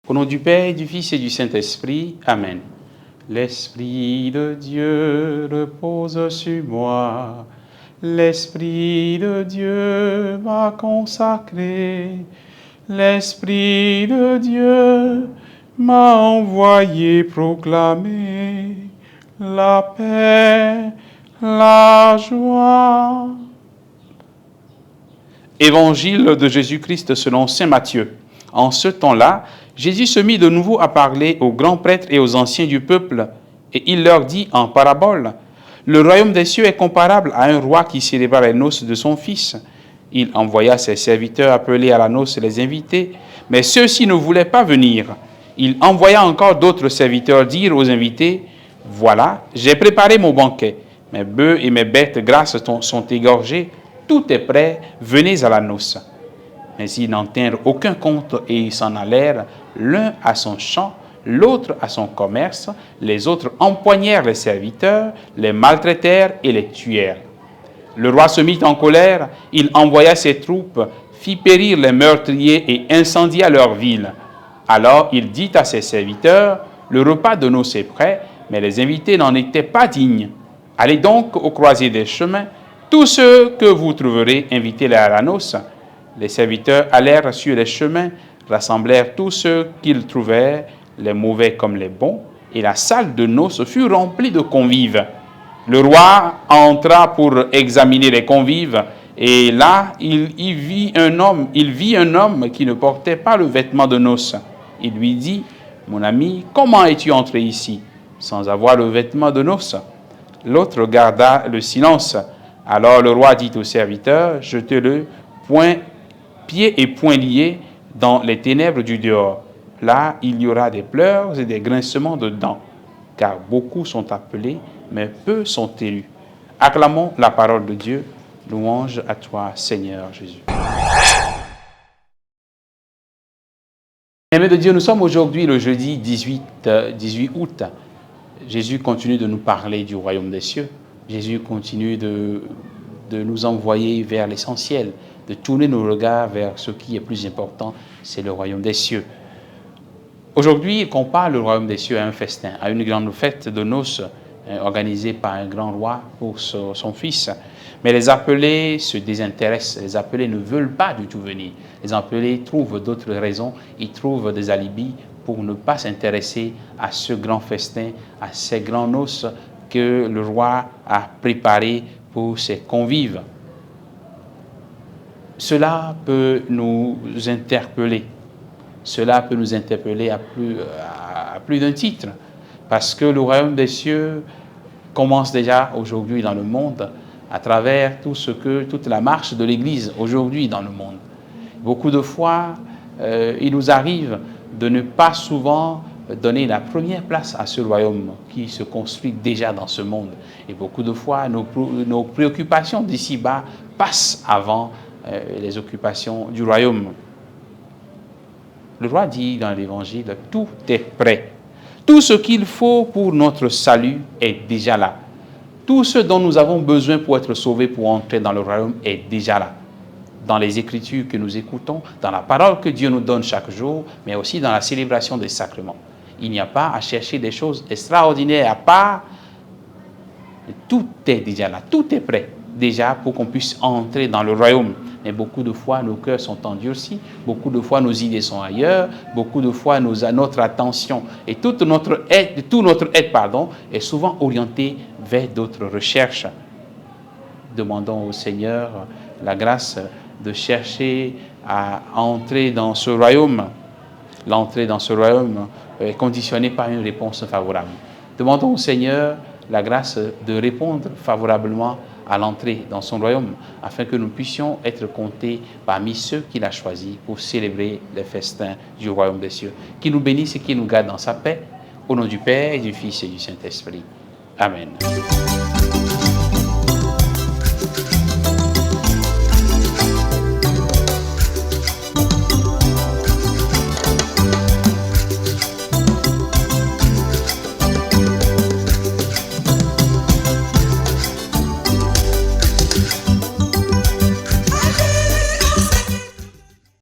Au nom du Père, du Fils et du Saint-Esprit. Amen. L'Esprit de Dieu repose sur moi. L'Esprit de Dieu m'a consacré. L'Esprit de Dieu m'a envoyé proclamer la paix, la joie. Évangile de Jésus-Christ selon saint Matthieu. En ce temps-là, Jésus se mit de nouveau à parler aux grands prêtres et aux anciens du peuple, et il leur dit en parabole, « Le royaume des cieux est comparable à un roi qui célébra les noces de son fils. Il envoya ses serviteurs appeler à la noce les invités, mais ceux-ci ne voulaient pas venir. Il envoya encore d'autres serviteurs dire aux invités, « Voilà, j'ai préparé mon banquet, mes bœufs et mes bêtes grasses sont égorgés, tout est prêt, venez à la noce. » Mais ils n'en tinrent aucun compte et ils s'en allèrent, l'un à son champ, l'autre à son commerce. Les autres empoignèrent les serviteurs, les maltraitèrent et les tuèrent. Le roi se mit en colère, il envoya ses troupes, fit périr les meurtriers et incendia leur ville. Alors il dit à ses serviteurs, « Le repas de noces est prêt, mais les invités n'en étaient pas dignes. Allez donc aux croisées des chemins, tous ceux que vous trouverez, invitez-les à la noce. » Les serviteurs allèrent sur les chemins, rassemblèrent tous ceux qu'ils trouvèrent, les mauvais comme les bons, et la salle de noces fut remplie de convives. Le roi entra pour examiner les convives, et là, il vit un homme qui ne portait pas le vêtement de noces. Il lui dit, « Mon ami, comment es-tu entré ici, sans avoir le vêtement de noces ?» L'autre garda le silence. Alors le roi dit au serviteur, « Jetez-le, pieds et poings liés, dans les ténèbres du dehors. Là, il y aura des pleurs et des grincements de dents, car beaucoup sont appelés, mais peu sont élus. » Acclamons la parole de Dieu. Louange à toi, Seigneur Jésus. Amis de Dieu, nous sommes aujourd'hui le jeudi 18 août. Jésus continue de nous parler du royaume des cieux. Jésus continue de nous envoyer vers l'essentiel, de tourner nos regards vers ce qui est plus important, c'est le royaume des cieux. Aujourd'hui, il compare le royaume des cieux à un festin, à une grande fête de noces organisée par un grand roi pour son fils. Mais les appelés se désintéressent, les appelés ne veulent pas du tout venir. Les appelés trouvent d'autres raisons, ils trouvent des alibis pour ne pas s'intéresser à ce grand festin, à ces grandes noces que le roi a préparées pour ses convives. Cela peut nous interpeller. Cela peut nous interpeller à plus d'un titre, parce que le royaume des cieux commence déjà aujourd'hui dans le monde, à travers toute la marche de l'Église aujourd'hui dans le monde. Beaucoup de fois, il nous arrive de ne pas souvent donner la première place à ce royaume qui se construit déjà dans ce monde. Et beaucoup de fois, nos préoccupations d'ici-bas passent avant les occupations du royaume. Le roi dit dans l'Évangile, tout est prêt. Tout ce qu'il faut pour notre salut est déjà là. Tout ce dont nous avons besoin pour être sauvés, pour entrer dans le royaume, est déjà là. Dans les Écritures que nous écoutons, dans la parole que Dieu nous donne chaque jour, mais aussi dans la célébration des sacrements. Il n'y a pas à chercher des choses extraordinaires à part. Tout est déjà là, tout est prêt déjà pour qu'on puisse entrer dans le royaume. Mais beaucoup de fois, nos cœurs sont endurcis, beaucoup de fois, nos idées sont ailleurs, beaucoup de fois, notre attention et tout notre aide est souvent orienté vers d'autres recherches. Demandons au Seigneur la grâce de chercher à entrer dans ce royaume. L'entrée dans ce royaume est conditionnée par une réponse favorable. Demandons au Seigneur la grâce de répondre favorablement à l'entrée dans son royaume, afin que nous puissions être comptés parmi ceux qu'il a choisis pour célébrer les festins du royaume des cieux. Qu'il nous bénisse et qu'il nous garde dans sa paix, au nom du Père, et du Fils et du Saint-Esprit. Amen.